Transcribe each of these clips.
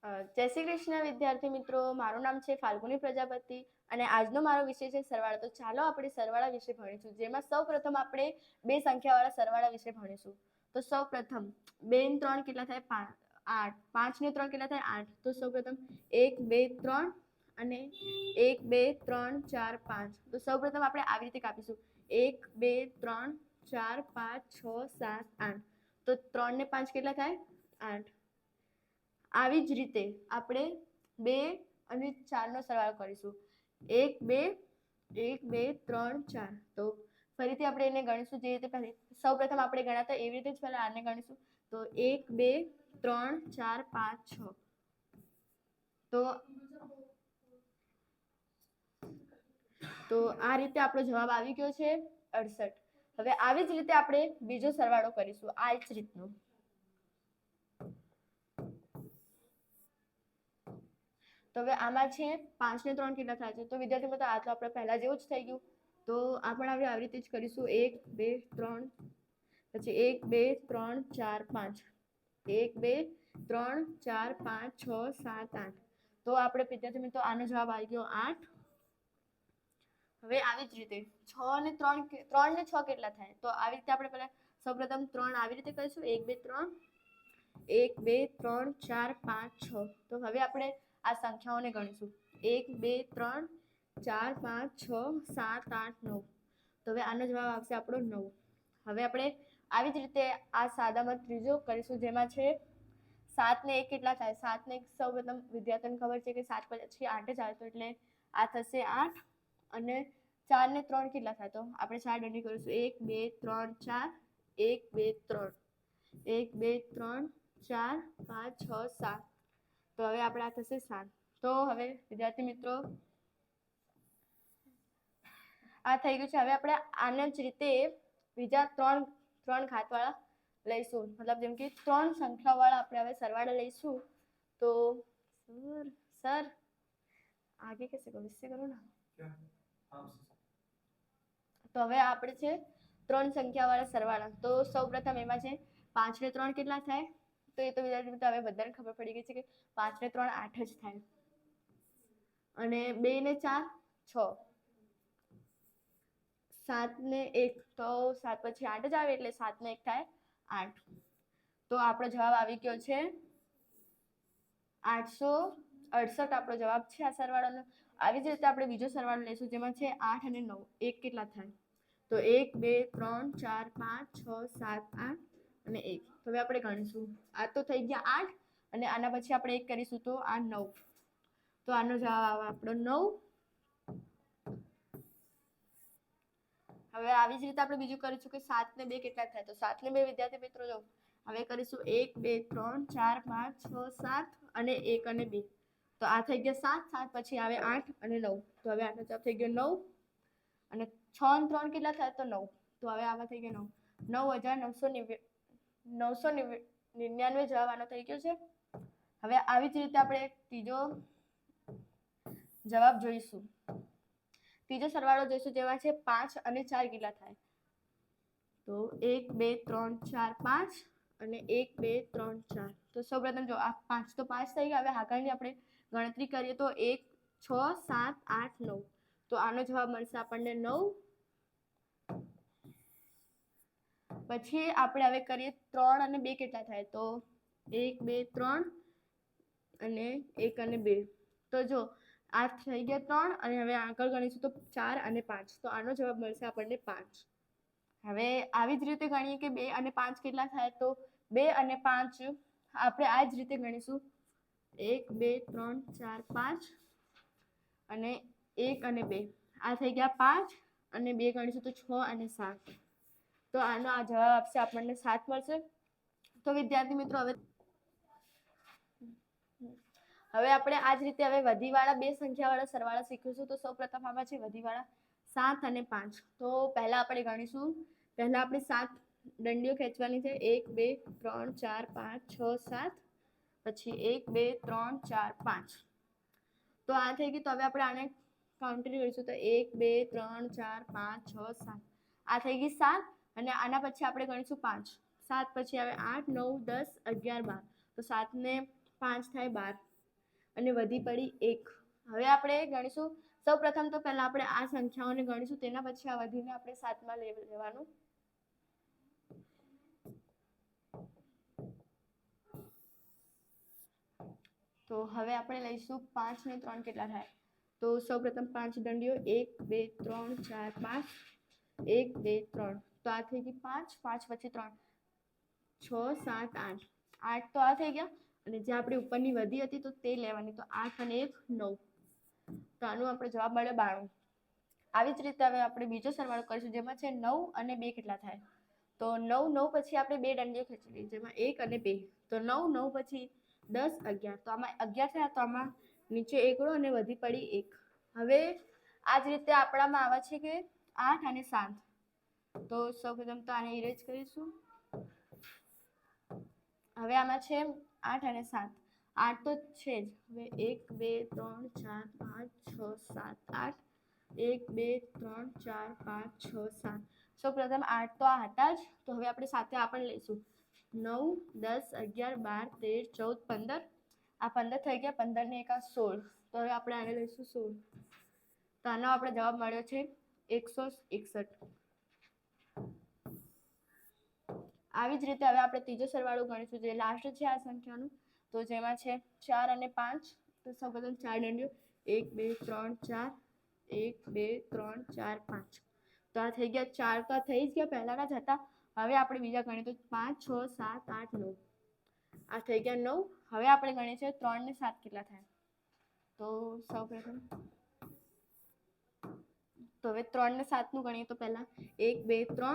જય શ્રી કૃષ્ણ વિદ્યાર્થી મિત્રો, મારું નામ છે ફાલ્ગુની પ્રજાપતિ અને આજનો મારો વિષય છે સરવાળા. તો ચાલો આપણે સરવાળા વિશે ભણીશું, જેમાં સૌપ્રથમ આપણે બે સંખ્યાવાળા સરવાળા વિશે ભણીશું. તો સૌપ્રથમ 2 ને 3 કેટલા થાય? 8. 5 ને 3 કેટલા થાય? 8. તો સૌપ્રથમ 1 2 3 અને 1 2 3 4 5. તો સૌપ્રથમ આપણે આવી રીતે કાપીશું 1 2 3 4 5 6 7 8. તો 3 ને 5 કેટલા થાય? 8. આવી જ રીતે આપણે 2 અને 4 નો સરવાળો કરીશું 1 2 1 2 3 4. તો ફરીથી આપણે એને ગણીશું જે રીતે સૌપ્રથમ આપણે ગણ્યા હતા એવી રીતે જ પહેલા આને ગણીશું. તો 1 2 3 4 5 6. તો આ રીતે આપણો જવાબ આવી ગયો છે 68. હવે આવી જ રીતે આપણે બીજો સરવાળો કરીશું આ જ રીતનો. તો હવે આમાં છે 5 ને 3 કેટલા થાય છે? તો વિદ્યાર્થી મિત્રો આ તો આપણે પહેલા જેવું જ થઈ ગયું. તો આપણે આવી રીતે જ કરીશું 1 2 3 પછી 1 2 3 4 5 1 2 3 4 5 6 7 8. તો આપણે વિદ્યાર્થી મિત્રો આનો જવાબ આવી ગયો 8. હવે આવી જ રીતે 6 ને 3 ને 6 કેટલા થાય? તો આવી રીતે આપણે પહેલા સૌપ્રથમ 3 આવી રીતે કરીશું 1 2 3 1 2 3 4 5 6. તો હવે આપણે આ સંખ્યાઓને ગણીશું 1 2 3 4 5 6 7 8 9. તો હવે આનો જવાબ આવશે આપણો 9. હવે આપણે આવી જ રીતે આ સાદામાં ત્રીજો કરીશું, જેમાં છે 7 ને 1 કેટલા થાય? 7 ને 1 સૌપ્રથમ વિદ્યાર્થીઓને ખબર છે કે 7 પછી 8 જ આવે, તો એટલે આ થશે 8. અને 4 ને 3 કેટલા થાય? તો આપણે 4 દંડી કરીશું 1 2 3 4 1 2 3 1 2 3 4 5 6 7. તો હવે આપણે આ થશે 7. તો હવે વિદ્યાર્થી મિત્રો આ થઈ ગયું છે. હવે આપણે આને જ રીતે બીજા ત્રણ ઘાતવાળા લઈશું, મતલબ જેમ કે 3 સંખ્યાવાળા આપણે હવે સરવાળા લઈશું. તો સર આગે कैसे करो, इससे करो ना. તો હવે આપણે છે 3 સંખ્યાવાળા સરવાળા. તો સૌપ્રથમ એમાં છે 5 ને 3 કેટલા થાય? તો એ તો વિદ્યાર્થી મિત્રો હવે બધાને ખબર પડી ગઈ છે કે 5 ને 3 8 જ થાય. અને 2 ને 4 6. 7 ને 1 તો 7 પછી 8 જ આવે, એટલે 7 ને 1 થાય 8. તો આપણો જવાબ આવી ગયો છે 868. આપણો જવાબ છે આ સરવાળાનો. આવી જ રીતે આપણે બીજો સરવાળો લઈશું, જેમાં છે 8 અને 9. 1 કેટલા થાય? તો 1 2 3 4 5 6 7 8 અને 1. તો હવે આપણે ગણીશું. આ તો થઈ ગયા 8 અને આના પછી આપણે 1 કરીશું તો આ 9. તો આનો જવાબ આવે આપણો 9. હવે આવી જ રીતે આપણે બીજું કરીશું કે 7 ને 2 કેટલા થાય? તો 7 ને 2 વિદ્યાર્થી મિત્રો જો હવે કરીશું 1 2 3 4 5 6 7 અને 1 અને 2. તો આ થઈ ગયા 7. 7 પછી આવે 8 અને 9. તો હવે આનો જવાબ થઈ ગયો 9. અને 6 અને 3 કેટલા થાય? તો 9. તો હવે આમાં થઈ ગયા 9,999 જવાબ આનો થઈ ગયો છે. હવે આવી જ રીતે આપણે ત્રીજો જવાબ જોઈશું. ત્રીજો સરવાળો જોઈશું, જેમાં છે 5 અને 4 કેટલા થાય? તો 1 2 3 4 5 અને 1 2 3 4. તો સૌપ્રથમ જો આ 5 તો 5 થઈ ગયા. હવે આગળની આપણે ગણતરી કરીએ તો 1 6 7 8 9. તો આનો જવાબ મળશે આપણને 9. પછી આપણે હવે કરીએ 3 અને 2 કેટલા થાય? તો 1 2 3 અને 1 અને 2. તો જો આ થઈ ગયા 3 અને હવે આગળ ગણીશું તો 4 અને 5. તો આનો જવાબ મળશે આપણને 5. હવે આવી જ રીતે ગણીએ કે 2 અને 5 કેટલા થાય? તો 2 અને 5 આપણે આ જ રીતે ગણીશું 1 2 3 4 5 અને 1 અને 2. આ થઈ ગયા 5 અને 2 ગણીશું તો 6 અને 7. તો આનો આ જવાબ આપશે આપણને 7 મળશે. તો વિદ્યાર્થી મિત્રો હવે આપણે આ જ રીતે હવે વધીવાળા બે સંખ્યાવાળા સરવાળા શીખીશું. તો સૌપ્રથમ આમાં છે વધીવાળા 7 અને 5. તો પહેલા આપણે ગણીશું. પહેલા આપણે 7 દંડીઓ ખેંચવાની છે 1 2 3 4 5 6 7. પછી 1 2 3 4 5. તો આ થઈ ગયું. તો હવે આપણે આને કાઉન્ટિંગ કરીશું તો 1 2 3 4 5 6 7. આ થઈ ગઈ 7 અને આના પછી આપણે ગણીશું 5. 7 પછી આવે 8 9 10 11 12. તો 7 ને 5 થાય 12. અને વધી પડી 1. હવે આપણે ગણીશું સૌપ્રથમ તો પહેલા આપણે આ સંખ્યાઓને ગણીશું, તેના પછી આ વધીને આપણે 7માં લેવાનું. તો હવે આપણે લઈશું 5 ને 3 કેટલા થાય? તો સૌપ્રથમ 5 દંડીઓ 1 2 3 4 5 1 2 3. તો આ થઈ ગઈ 5, 5 પછી 3 6 7 8. 8 તો આ થઈ ગયા, અને જે આપણી ઉપરની વધી હતી તો તે લેવાની. તો 8 અને 1 9. તો આનો આપણે જવાબ મળ્યો 92. આવી જ રીતે હવે આપણે બીજો સરવાળો કરીશું, જેમાં છે 9 અને 2 કેટલા થાય? તો 9 9 પછી આપણે 2 દંડીઓ ખેંચી, જેમાં 1 અને 2. તો 9 9 પછી 10 11. તો આમાં 11 થયા, તો આમાં નીચે એકડો અને વધી પડી 1. હવે આ જ રીતે આપણામાં આવે છે કે 8 અને 7. તો સૌપ્રથમ તો આને ઇરેઝ કરીશું. હવે આમાં છે 8 અને 7. 8 તો છે જ. હવે 1 2 3 4 5 6 7 8. 1 2 3 4 5 6 7. સૌપ્રથમ 8 તો આ હતા જ, તો હવે આપણે સાથે આ પણ લઈશું. 9 10 11 12 13 14 15. આ 15 થઈ ગયા. 15 ને 1 16. તો હવે આપણે આને લઈશું 16. તો આનો આપણે જવાબ મળ્યો છે 161. આવી જ રીતે હવે આપણે ત્રીજો સરવાળો ગણીશું, જે લાસ્ટ છે આ સંખ્યાનું. તો જેમાં છે 4 અને 5. તો સૌપ્રથમ 4 દંડીઓ 1 2 3 4 1 2 3 4 5. તો આ થઈ ગયા 4. તો આ થઈ જ ગયા, પહેલાના જ હતા. હવે આપણે બીજા ગણીએ તો 5 6 7 8 9. આ થઈ ગયા 9. હવે આપણે ગણીએ છીએ 3 ને 7 કેટલા થાય? તો સૌપ્રથમ તો હવે 3 ને 7 નું ગણીએ તો પહેલા 1 2 3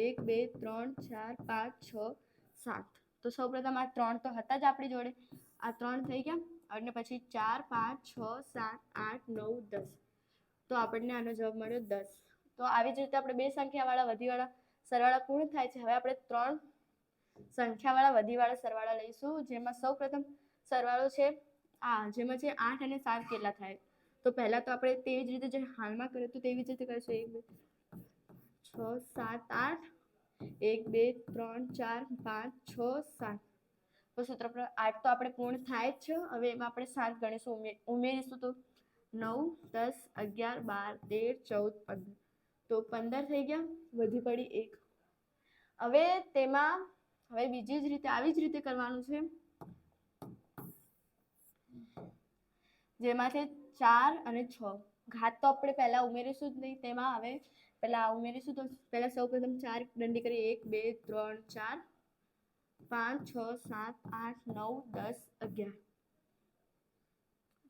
1 2 3 4 5 6 7. તો સૌપ્રથમ આ 3 તો હતા જ આપણી જોડે. આ 3 થઈ ગયા, અને પછી 4 5 6 7 8 9 10. તો આપણને આનો જવાબ મળ્યો 10. તો આવી જ રીતે આપણે બે સંખ્યાવાળા વધીવાળા સરવાળા પૂર્ણ થાય છે. હવે આપણે 3 સંખ્યાવાળા વધીવાળા સરવાળા લઈશું, જેમાં સૌપ્રથમ સરવાળો છે આ, જેમાં છે 8 અને 7 કેટલા થાય? તો પહેલા તો આપણે તેવી જ રીતે જે હાલમાં કર્યું હતું તેવી જ રીતે કરીશું. 1 2 6 7 8. 1 2 3 4 5 6 7. તો સૂત્ર 8 તો આપણે પૂર્ણ થાય જ છે. હવે એમાં આપણે 7 ગણીશું, ઉમેરીશું. તો 9 10 11 12 13 14 15. તો 15 થઈ ગયા, વધી પડી 1. હવે તેમાં હવે બીજી જ રીતે આવી જ રીતે કરવાનું છે, જેમાંથી 4 અને 6 ઘાત તો આપણે પહેલા ઉમેરીશું જ નહીં. તેમાં હવે પહેલા ઉમેરીશું. તો પહેલા સૌપ્રથમ 4 દંડી કરી 1 2 3 4 5 6 7 8 9 10 11.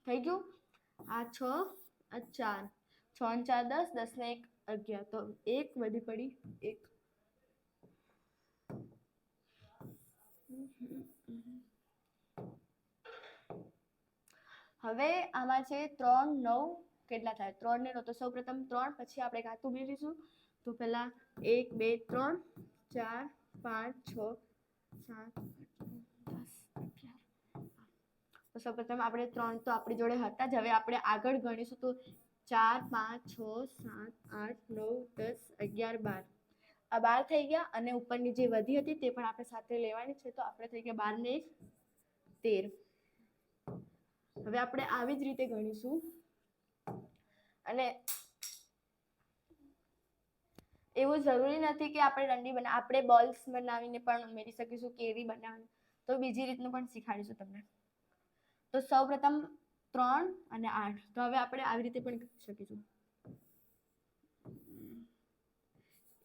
થઈ ગયું. આ 6 આ 4. 6 ને 4 10, 10 ને 1 11. તો 1 વધી પડી 1. હવે આમાં છે 3 9 કેટલા થાય? 3 ને 9. તો સૌપ્રથમ 3 પછી આપણે ઘાત ઉમેરીશું. તો પહેલા 1 2 3 4 5 6 7 10 11. તો સૌપ્રથમ આપણે 3 તો આપણી જોડે હતા જ. હવે આપણે આગળ ગણીશું. તો 4 5 6 7 8 9 10 11 12. આ 12 થઈ ગયા, અને ઉપરની જે વધી હતી તે પણ આપણે સાથે લેવાની છે. તો આપણે થઈ ગયા 12 ને 1 13. હવે આપણે આવી જ રીતે ગણીશું. અને એવું જરૂરી નથી કે આપણે દંડી આપણે બોલ્સ બનાવીને પણ ઉમેરી શકીશું, કેરી બનાવીને. તો બીજી રીતનું પણ શીખાડીશું તમને. તો સૌપ્રથમ 3 અને 8. તો હવે આપણે આવી રીતે પણ કરી શકીશું.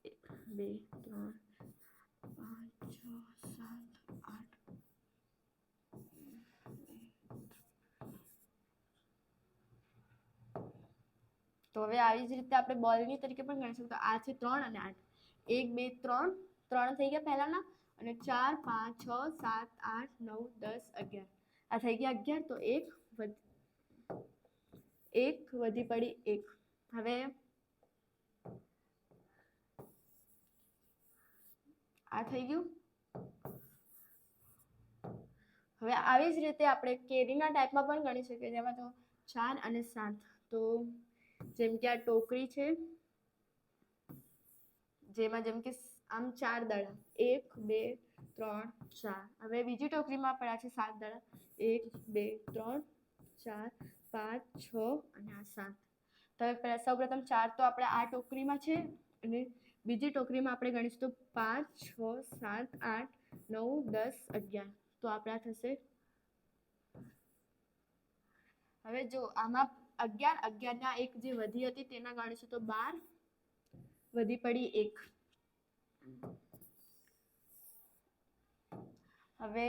1 2 3 5 6 7 8. તો હવે આવી જ રીતે આપણે બોલની તરીકે પણ ગણી શકીએ. તો આ છે 3 અને 8. 1 2 3 3 થઈ ગયા પહેલાના, અને 4 5 6 7 8 9 10 11. આ થઈ ગયા 11. તો 1 વધી પડી 1. હવે આ થઈ ગયું. હવે આવી જ રીતે આપણે કેરીના ટાઈપમાં પણ ગણી શકીએ, જેમાં તો 4 અને 7. તો જેમ કે આ ટોકરી છે, જેમાં જેમ કે આમ 4 દડા 1 2 3 4. હવે બીજી ટોકરીમાં પડ્યા છે 7 દડા 1 2 3 4 5 6 અને આ 7. તો હવે સૌપ્રથમ 4 તો આપણે આ ટોકરીમાં છે અને બીજી ટોકરીમાં આપણે ગણીશું તો 5 6 7 8 9 10 11. તો આપણા થશે, હવે જો આમાં 11 11 ના એક જે વધી હતી તેના ગણીશું તો 12 વધી પડી 1. હવે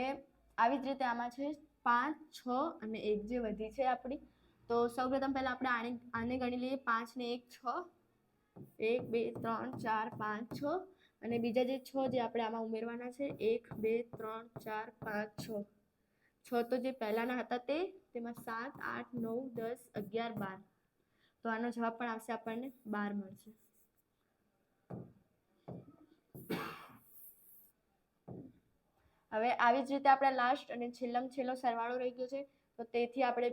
આવી જ રીતે આમાં છે 5 6 અને 1 જે વધી છે આપણી. તો સૌપ્રથમ પહેલા આપણે આને ગણી લઈએ. 5 ને 1 6, 1 2 3 4 5 6 અને બીજા જે 6 જે આપણે આમાં ઉમેરવાના છે 1 2 3 4 5 6. 6 તો જે પહેલાના હતા તેમાં 7 8 9 10 11 12. તો આનો જવાબ પણ આવશે, આપણને 12 મળશે. હવે આવી જ રીતે આપણે લાસ્ટ અને છેલ્લો સરવાળો રહી ગયો છે. તો તેથી આપણે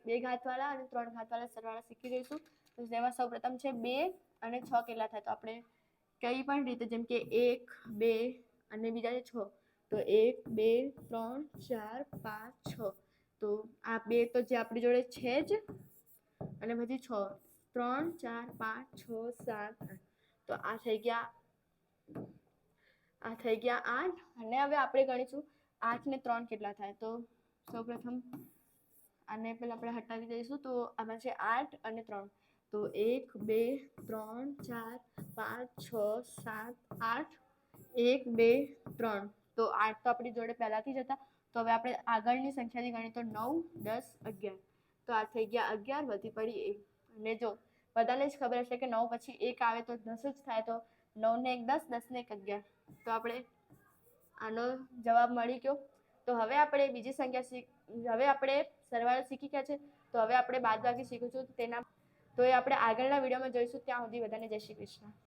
બે ઘાતવાળા અને 3 ઘાતવાળા સરવાળા શીખી જઈશું. તો જેમાં સૌપ્રથમ છે 2 અને 6 કેટલા થાય, તો આપણે કઈ પણ રીતે, જેમ કે 1 2 અને બીજા છે 6, તો 1 2 3 4 5 6. તો આ 2 તો જે આપણી જોડે છે જ, અને પછી 6 3 4 5 6 7 8. તો આ થઈ ગયા 8. અને હવે આપણે ગણીશું 8 ને 3 કેટલા થાય. તો સૌપ્રથમ આને પહેલા આપણે હટાવી દઈશું. તો આમાં છે 8 અને 3. તો 1 2 3 4 5 6 7 8 1 2 3. તો 8 તો આપણી જોડે પહેલાથી જ હતા. તો હવે આપણે આગળની સંખ્યાની ગણીએ તો 9 10 11. તો આ થઈ ગયા 11 વધી પડી 1. અને જો બધાને જ ખબર હશે કે 9 પછી 1 આવે તો 10 જ થાય. તો 9 ને 1 10, 10 ને 1 11. તો આપણે આનો જવાબ મળી ગયો. તો હવે આપણે બીજી સંખ્યા હવે આપણે સરવાળો શીખી ગયા છે. તો હવે આપણે બાદબાકી શીખીશું. તો એ આપણે આગળના વિડીયોમાં જોઈશું. ત્યાં સુધી બધાને જય શ્રી કૃષ્ણ.